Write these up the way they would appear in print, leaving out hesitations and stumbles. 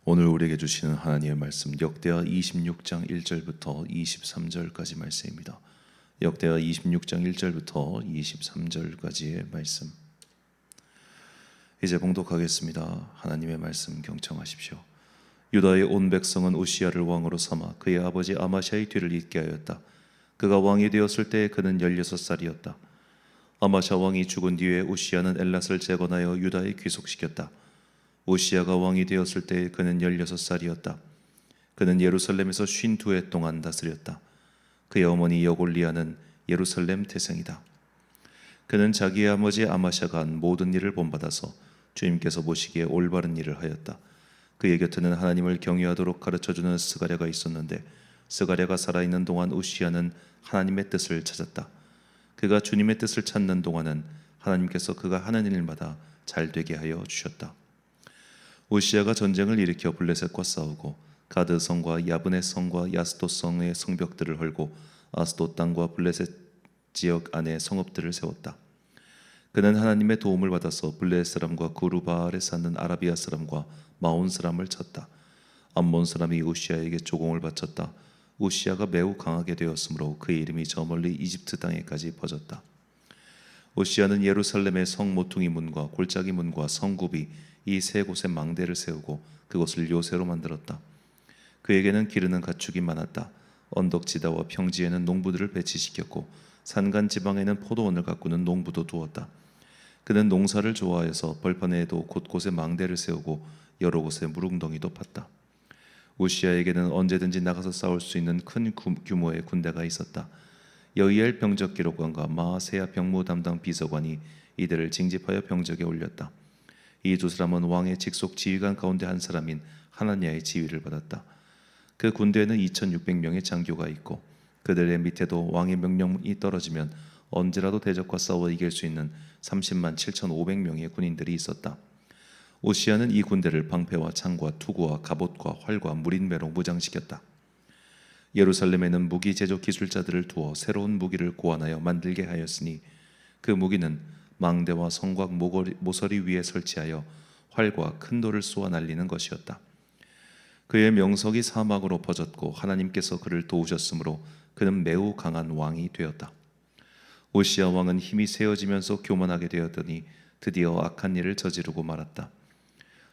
오늘 우리에게 주시는 하나님의 말씀 역대하 26장 1절부터 23절까지 말씀입니다. 역대하 26장 1절부터 23절까지의 말씀. 이제 봉독하겠습니다. 하나님의 말씀 경청하십시오. 유다의 온 백성은 우시야를 왕으로 삼아 그의 아버지 아마샤의 뒤를 잇게 하였다. 그가 왕이 되었을 때 그는 16살이었다. 아마샤 왕이 죽은 뒤에 우시야는 엘랏을 재건하여 유다에 귀속시켰다. 우시야가 왕이 되었을 때 그는 16살이었다. 그는 예루살렘에서 52해 동안 다스렸다. 그의 어머니 여골리아는 예루살렘 태생이다. 그는 자기의 아버지 아마샤가 한 모든 일을 본받아서 주님께서 보시기에 올바른 일을 하였다. 그의 곁에는 하나님을 경외하도록 가르쳐주는 스가랴가 있었는데 스가랴가 살아있는 동안 우시야는 하나님의 뜻을 찾았다. 그가 주님의 뜻을 찾는 동안은 하나님께서 그가 하는 일마다 잘 되게 하여 주셨다. 우시야가 전쟁을 일으켜 블레셋과 싸우고 가드 성과 야브네 성과 야스도 성의 성벽들을 헐고 아스도 땅과 블레셋 지역 안에 성읍들을 세웠다. 그는 하나님의 도움을 받아서 블레셋 사람과 구르바알에 사는 아라비아 사람과 마온 사람을 쳤다. 암몬 사람이 우시야에게 조공을 바쳤다. 우시야가 매우 강하게 되었으므로 그의 이름이 저 멀리 이집트 땅에까지 퍼졌다. 우시야는 예루살렘의 성 모퉁이 문과 골짜기 문과 성굽이 이 세 곳에 망대를 세우고 그곳을 요새로 만들었다. 그에게는 기르는 가축이 많았다. 언덕 지다와 평지에는 농부들을 배치시켰고 산간 지방에는 포도원을 가꾸는 농부도 두었다. 그는 농사를 좋아해서 벌판에도 곳곳에 망대를 세우고 여러 곳에 무릉덩이도 팠다. 우시야에게는 언제든지 나가서 싸울 수 있는 큰 규모의 군대가 있었다. 여이엘 병적 기록관과 마아세야 병무 담당 비서관이 이들을 징집하여 병적에 올렸다. 이 두 사람은 왕의 직속 지휘관 가운데 한 사람인 하나냐의 지휘를 받았다. 그 군대에는 2600명의 장교가 있고 그들의 밑에도 왕의 명령이 떨어지면 언제라도 대적과 싸워 이길 수 있는 30만 7500명의 군인들이 있었다. 우시야는 이 군대를 방패와 창과 투구와 갑옷과 활과 무린매로 무장시켰다. 예루살렘에는 무기 제조 기술자들을 두어 새로운 무기를 고안하여 만들게 하였으니 그 무기는 망대와 성곽 모서리 위에 설치하여 활과 큰 돌을 쏘아 날리는 것이었다. 그의 명석이 사막으로 퍼졌고 하나님께서 그를 도우셨으므로 그는 매우 강한 왕이 되었다. 우시야 왕은 힘이 세어지면서 교만하게 되었더니 드디어 악한 일을 저지르고 말았다.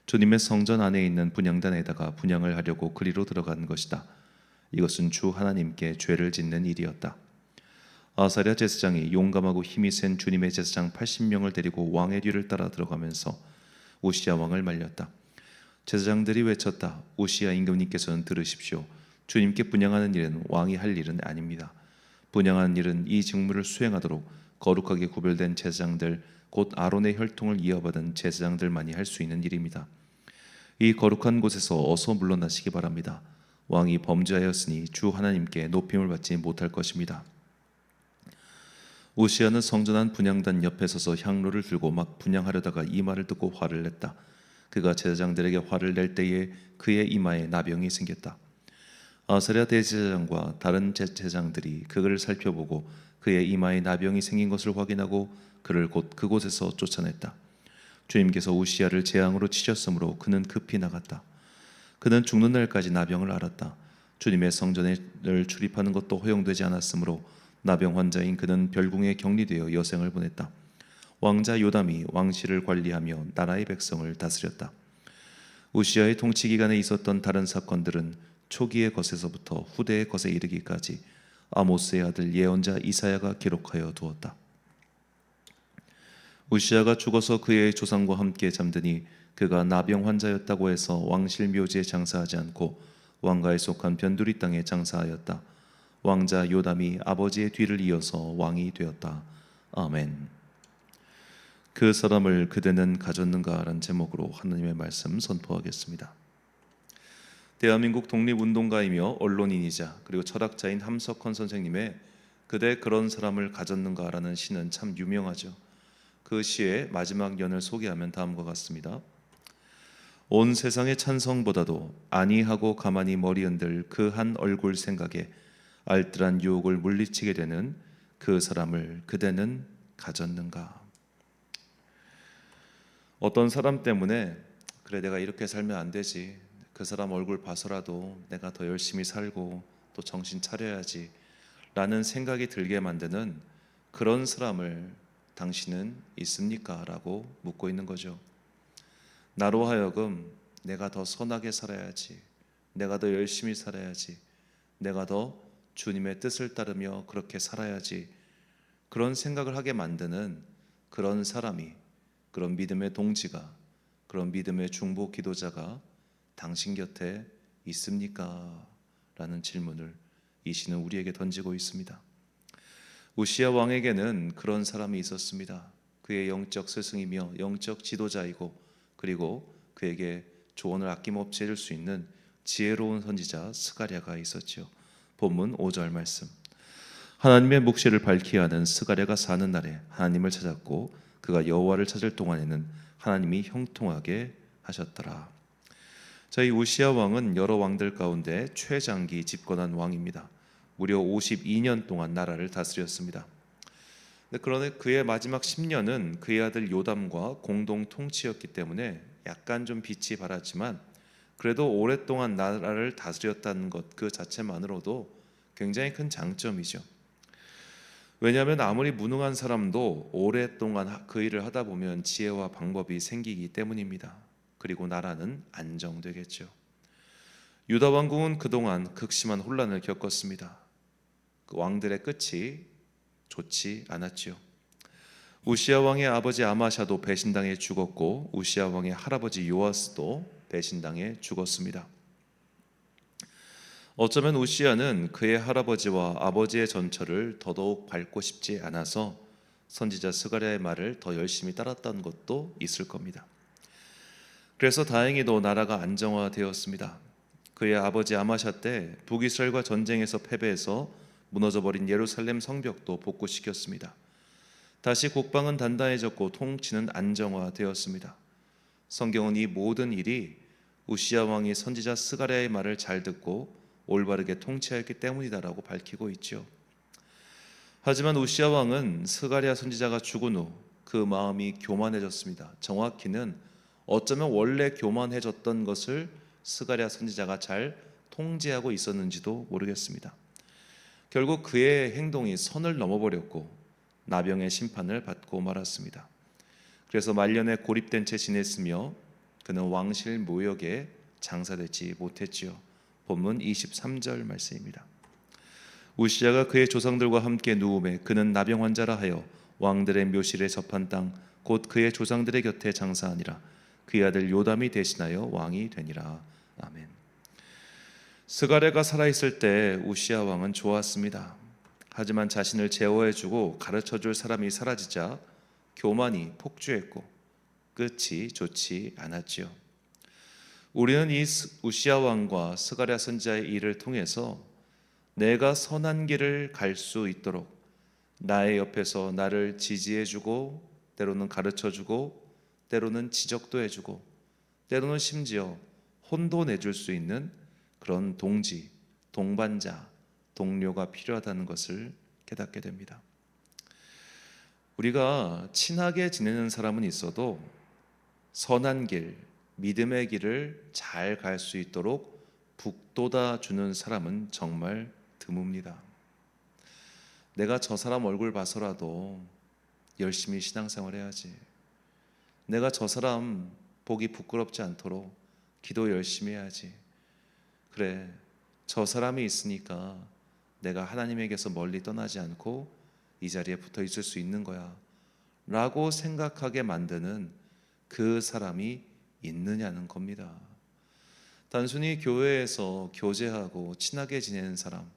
주님의 성전 안에 있는 분향단에다가 분향을 하려고 그리로 들어간 것이다. 이것은 주 하나님께 죄를 짓는 일이었다. 아사랴 제사장이 용감하고 힘이 센 주님의 제사장 80명을 데리고 왕의 뒤를 따라 들어가면서 우시야 왕을 말렸다. 제사장들이 외쳤다. 우시야 임금님께서는 들으십시오. 주님께 분향하는 일은 왕이 할 일은 아닙니다. 분향하는 일은 이 직무를 수행하도록 거룩하게 구별된 제사장들 곧 아론의 혈통을 이어받은 제사장들만이 할 수 있는 일입니다. 이 거룩한 곳에서 어서 물러나시기 바랍니다. 왕이 범죄하였으니 주 하나님께 높임을 받지 못할 것입니다. 우시야는 성전 안 분향단 옆에 서서 향로를 들고 막 분향하려다가 이 말을 듣고 화를 냈다. 그가 제사장들에게 화를 낼 때에 그의 이마에 나병이 생겼다. 아사랴 대제사장과 다른 제사장들이 그를 살펴보고 그의 이마에 나병이 생긴 것을 확인하고 그를 곧 그곳에서 쫓아냈다. 주님께서 우시야를 재앙으로 치셨으므로 그는 급히 나갔다. 그는 죽는 날까지 나병을 앓았다. 주님의 성전을 출입하는 것도 허용되지 않았으므로 나병 환자인 그는 별궁에 격리되어 여생을 보냈다. 왕자 요담이 왕실을 관리하며 나라의 백성을 다스렸다. 우시야의 통치 기간에 있었던 다른 사건들은 초기의 것에서부터 후대의 것에 이르기까지 아모스의 아들 예언자 이사야가 기록하여 두었다. 우시야가 죽어서 그의 조상과 함께 잠드니 그가 나병 환자였다고 해서 왕실 묘지에 장사하지 않고 왕가에 속한 변두리 땅에 장사하였다. 왕자 요담이 아버지의 뒤를 이어서 왕이 되었다. 아멘. 그 사람을 그대는 가졌는가? 라는 제목으로 하나님의 말씀 선포하겠습니다. 대한민국 독립운동가이며 언론인이자 그리고 철학자인 함석헌 선생님의 그대 그런 사람을 가졌는가? 라는 시는 참 유명하죠. 그 시의 마지막 연을 소개하면 다음과 같습니다. 온 세상의 찬성보다도 안이하고 가만히 머리 흔들 그 한 얼굴 생각에 알뜰한 유혹을 물리치게 되는 그 사람을 그대는 가졌는가? 어떤 사람 때문에 그래 내가 이렇게 살면 안 되지, 그 사람 얼굴 봐서라도 내가 더 열심히 살고 또 정신 차려야지 라는 생각이 들게 만드는 그런 사람을 당신은 있습니까? 라고 묻고 있는 거죠. 나로 하여금 내가 더 선하게 살아야지, 내가 더 열심히 살아야지, 내가 더 주님의 뜻을 따르며 그렇게 살아야지, 그런 생각을 하게 만드는 그런 사람이, 그런 믿음의 동지가, 그런 믿음의 중보 기도자가 당신 곁에 있습니까? 라는 질문을 이 시는 우리에게 던지고 있습니다. 우시야 왕에게는 그런 사람이 있었습니다. 그의 영적 스승이며 영적 지도자이고, 그리고 그에게 조언을 아낌없이 해줄 수 있는 지혜로운 선지자 스가랴가 있었죠. 본문 5절 말씀. 하나님의 묵시를 밝히 하는 스가랴가 사는 날에 하나님을 찾았고 그가 여호와를 찾을 동안에는 하나님이 형통하게 하셨더라. 이 우시야 왕은 여러 왕들 가운데 최장기 집권한 왕입니다. 무려 52년 동안 나라를 다스렸습니다. 그런데 그의 마지막 10년은 그의 아들 요담과 공동 통치였기 때문에 약간 좀 빛이 발았지만, 그래도 오랫동안 나라를 다스렸다는 것 그 자체만으로도 굉장히 큰 장점이죠. 왜냐하면 아무리 무능한 사람도 오랫동안 그 일을 하다 보면 지혜와 방법이 생기기 때문입니다. 그리고 나라는 안정되겠죠. 유다 왕국은 그동안 극심한 혼란을 겪었습니다. 그 왕들의 끝이 좋지 않았지요. 우시야 왕의 아버지 아마샤도 배신당해 죽었고 우시야 왕의 할아버지 요아스도 배신당해 죽었습니다. 어쩌면 우시야는 그의 할아버지와 아버지의 전철을 더더욱 밟고 싶지 않아서 선지자 스가랴의 말을 더 열심히 따랐던 것도 있을 겁니다. 그래서 다행히도 나라가 안정화되었습니다. 그의 아버지 아마샤 때 북이스라엘과 전쟁에서 패배해서 무너져버린 예루살렘 성벽도 복구시켰습니다. 다시 국방은 단단해졌고 통치는 안정화되었습니다. 성경은 이 모든 일이 우시야 왕이 선지자 스가랴의 말을 잘 듣고 올바르게 통치하였기 때문이다라고 밝히고 있죠. 하지만 우시야 왕은 스가랴 선지자가 죽은 후 그 마음이 교만해졌습니다. 정확히는 어쩌면 원래 교만해졌던 것을 스가랴 선지자가 잘 통제하고 있었는지도 모르겠습니다. 결국 그의 행동이 선을 넘어버렸고 나병의 심판을 받고 말았습니다. 그래서 말년에 고립된 채 지냈으며 그는 왕실 모역에 장사되지 못했지요. 본문 23절 말씀입니다. 우시야가 그의 조상들과 함께 누움에 그는 나병 환자라 하여 왕들의 묘실에 접한 땅 곧 그의 조상들의 곁에 장사하니라. 그의 아들 요담이 대신하여 왕이 되니라. 아멘. 스가랴가 살아있을 때 우시야 왕은 좋았습니다. 하지만 자신을 제어해주고 가르쳐줄 사람이 사라지자 교만이 폭주했고 끝이 좋지 않았지요. 우리는 이 우시야 왕과 스가랴 선지자의 일을 통해서 내가 선한 길을 갈 수 있도록 나의 옆에서 나를 지지해주고 때로는 가르쳐주고 때로는 지적도 해주고 때로는 심지어 혼도 내줄 수 있는 그런 동지, 동반자, 동료가 필요하다는 것을 깨닫게 됩니다. 우리가 친하게 지내는 사람은 있어도 선한 길, 믿음의 길을 잘 갈 수 있도록 북돋아 주는 사람은 정말 드뭅니다. 내가 저 사람 얼굴 봐서라도 열심히 신앙생활 해야지. 내가 저 사람 보기 부끄럽지 않도록 기도 열심히 해야지. 그래, 저 사람이 있으니까 내가 하나님에게서 멀리 떠나지 않고 이 자리에 붙어 있을 수 있는 거야 라고 생각하게 만드는 그 사람이 있느냐는 겁니다. 단순히 교회에서 교제하고 친하게 지내는 사람,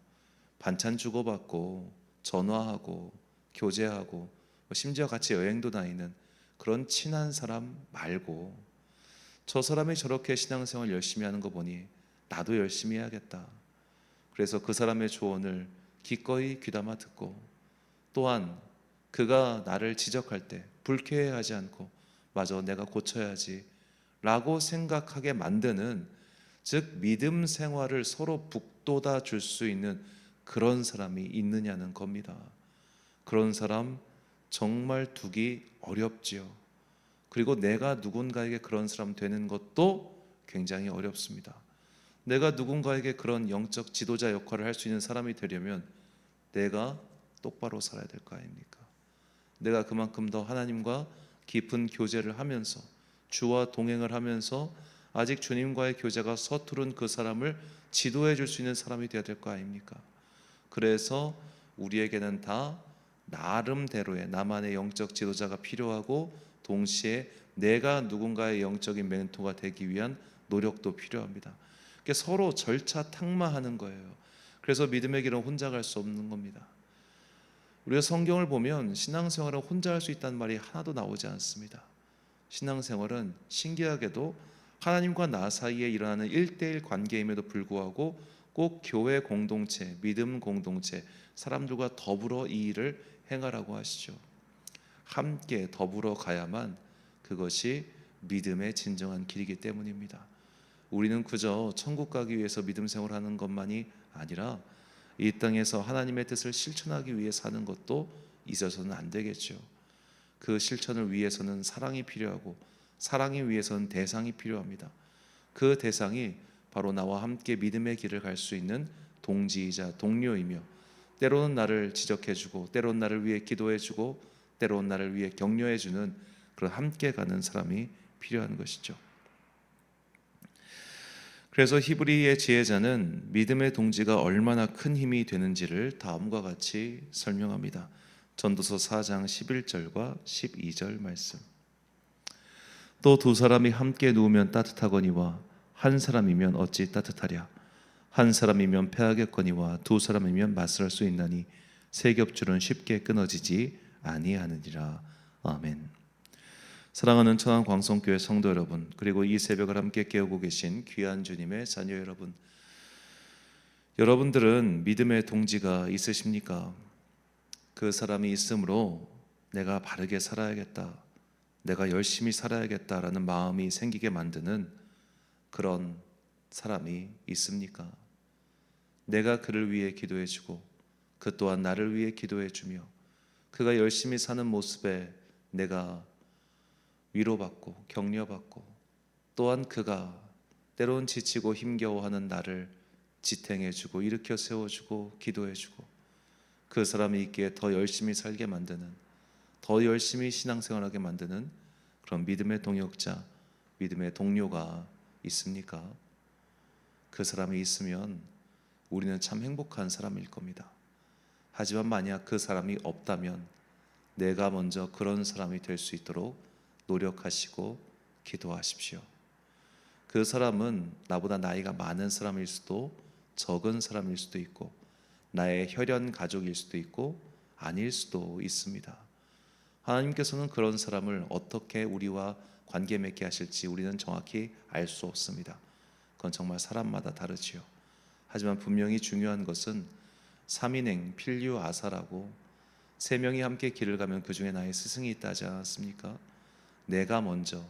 반찬 주고받고 전화하고 교제하고 심지어 같이 여행도 다니는 그런 친한 사람 말고 저 사람이 저렇게 신앙생활 열심히 하는 거 보니 나도 열심히 해야겠다. 그래서 그 사람의 조언을 기꺼이 귀담아 듣고 또한 그가 나를 지적할 때 불쾌해하지 않고 맞아 내가 고쳐야지 라고 생각하게 만드는, 즉 믿음 생활을 서로 북돋아 줄 수 있는 그런 사람이 있느냐는 겁니다. 그런 사람 정말 두기 어렵지요. 그리고 내가 누군가에게 그런 사람 되는 것도 굉장히 어렵습니다. 내가 누군가에게 그런 영적 지도자 역할을 할 수 있는 사람이 되려면 내가 똑바로 살아야 될 거 아닙니까? 내가 그만큼 더 하나님과 깊은 교제를 하면서 주와 동행을 하면서 아직 주님과의 교제가 서투른 그 사람을 지도해 줄 수 있는 사람이 되어야 될 거 아닙니까? 그래서 우리에게는 다 나름대로의 나만의 영적 지도자가 필요하고 동시에 내가 누군가의 영적인 멘토가 되기 위한 노력도 필요합니다. 서로 절차 탁마하는 거예요. 그래서 믿음의 길은 혼자 갈 수 없는 겁니다. 우리가 성경을 보면 신앙생활은 혼자 할 수 있다는 말이 하나도 나오지 않습니다. 신앙생활은 신기하게도 하나님과 나 사이에 일어나는 1대1 관계임에도 불구하고 꼭 교회 공동체, 믿음 공동체, 사람들과 더불어 이 일을 행하라고 하시죠. 함께 더불어 가야만 그것이 믿음의 진정한 길이기 때문입니다. 우리는 그저 천국 가기 위해서 믿음 생활하는 것만이 아니라 이 땅에서 하나님의 뜻을 실천하기 위해 사는 것도 있어서는 안 되겠죠. 그 실천을 위해서는 사랑이 필요하고 사랑이 위해서는 대상이 필요합니다. 그 대상이 바로 나와 함께 믿음의 길을 갈 수 있는 동지이자 동료이며 때로는 나를 지적해주고 때로는 나를 위해 기도해주고 때로는 나를 위해 격려해주는 그런 함께 가는 사람이 필요한 것이죠. 그래서 히브리의 지혜자는 믿음의 동지가 얼마나 큰 힘이 되는지를 다음과 같이 설명합니다. 전도서 4장 11절과 12절 말씀. 또 두 사람이 함께 누우면 따뜻하거니와 한 사람이면 어찌 따뜻하랴. 한 사람이면 패하겠거니와 두 사람이면 맞설 수 있나니 세 겹줄은 쉽게 끊어지지 아니하느니라. 아멘. 사랑하는 천안 광성교회 성도 여러분, 그리고 이 새벽을 함께 깨우고 계신 귀한 주님의 자녀 여러분, 여러분들은 믿음의 동지가 있으십니까? 그 사람이 있으므로 내가 바르게 살아야겠다, 내가 열심히 살아야겠다라는 마음이 생기게 만드는 그런 사람이 있습니까? 내가 그를 위해 기도해주고 그 또한 나를 위해 기도해주며 그가 열심히 사는 모습에 내가 위로받고 격려받고 또한 그가 때론 지치고 힘겨워하는 나를 지탱해주고 일으켜 세워주고 기도해주고 그 사람이 있기에 더 열심히 살게 만드는, 더 열심히 신앙생활하게 만드는 그런 믿음의 동역자, 믿음의 동료가 있습니까? 그 사람이 있으면 우리는 참 행복한 사람일 겁니다. 하지만 만약 그 사람이 없다면 내가 먼저 그런 사람이 될 수 있도록 노력하시고 기도하십시오. 그 사람은 나보다 나이가 많은 사람일 수도 적은 사람일 수도 있고 나의 혈연 가족일 수도 있고 아닐 수도 있습니다. 하나님께서는 그런 사람을 어떻게 우리와 관계 맺게 하실지 우리는 정확히 알 수 없습니다. 그건 정말 사람마다 다르지요. 하지만 분명히 중요한 것은 삼인행 필류 아사라고 세 명이 함께 길을 가면 그 중에 나의 스승이 있다 하지 않았습니까? 내가 먼저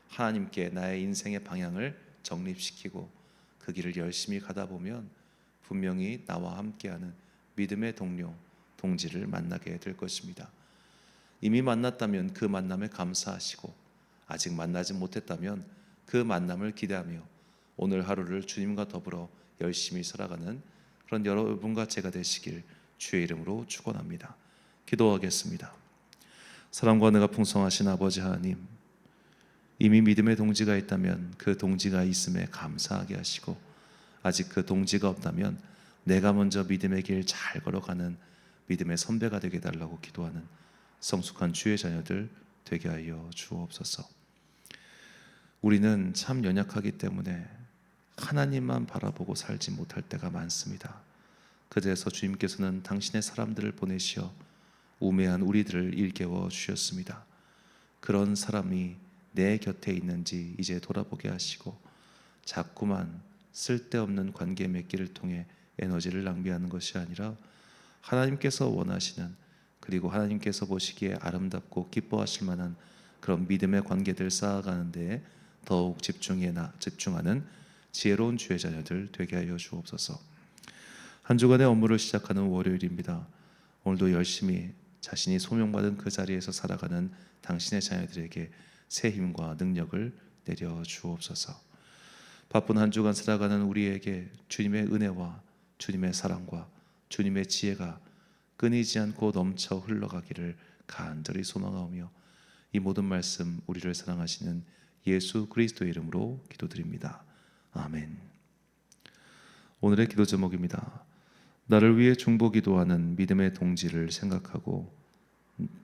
하나님께 나의 인생의 방향을 정립시키고 그 길을 열심히 가다 보면 분명히 나와 함께하는 믿음의 동료, 동지를 만나게 될 것입니다. 이미 만났다면 그 만남에 감사하시고 아직 만나지 못했다면 그 만남을 기대하며 오늘 하루를 주님과 더불어 열심히 살아가는 그런 여러분과 제가 되시길 주의 이름으로 축원합니다. 기도하겠습니다. 사랑과 은혜가 풍성하신 아버지 하나님, 이미 믿음의 동지가 있다면 그 동지가 있음에 감사하게 하시고 아직 그 동지가 없다면 내가 먼저 믿음의 길 잘 걸어가는 믿음의 선배가 되게 해달라고 기도하는 성숙한 주의 자녀들 되게 하여 주옵소서. 우리는 참 연약하기 때문에 하나님만 바라보고 살지 못할 때가 많습니다. 그래서 주님께서는 당신의 사람들을 보내시어 우매한 우리들을 일깨워 주셨습니다. 그런 사람이 내 곁에 있는지 이제 돌아보게 하시고 자꾸만 쓸데없는 관계 맺기를 통해 에너지를 낭비하는 것이 아니라 하나님께서 원하시는, 그리고 하나님께서 보시기에 아름답고 기뻐하실 만한 그런 믿음의 관계들 쌓아가는 데에 더욱 집중하는 지혜로운 주의 자녀들 되게 하여 주옵소서. 한 주간의 업무를 시작하는 월요일입니다. 오늘도 열심히 자신이 소명받은 그 자리에서 살아가는 당신의 자녀들에게 새 힘과 능력을 내려 주옵소서. 바쁜 한 주간 살아가는 우리에게 주님의 은혜와 주님의 사랑과 주님의 지혜가 끊이지 않고 넘쳐 흘러가기를 간절히 소망하며 이 모든 말씀 우리를 사랑하시는 예수 그리스도의 이름으로 기도드립니다. 아멘. 오늘의 기도 제목입니다. 나를 위해 중보기도하는 믿음의 동지를 생각하고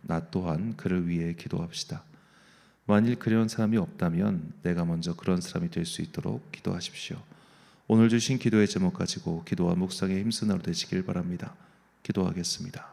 나 또한 그를 위해 기도합시다. 만일 그런 사람이 없다면 내가 먼저 그런 사람이 될 수 있도록 기도하십시오. 오늘 주신 기도의 제목 가지고 기도와 묵상에 힘쓰는 하루 되시길 바랍니다. 기도하겠습니다.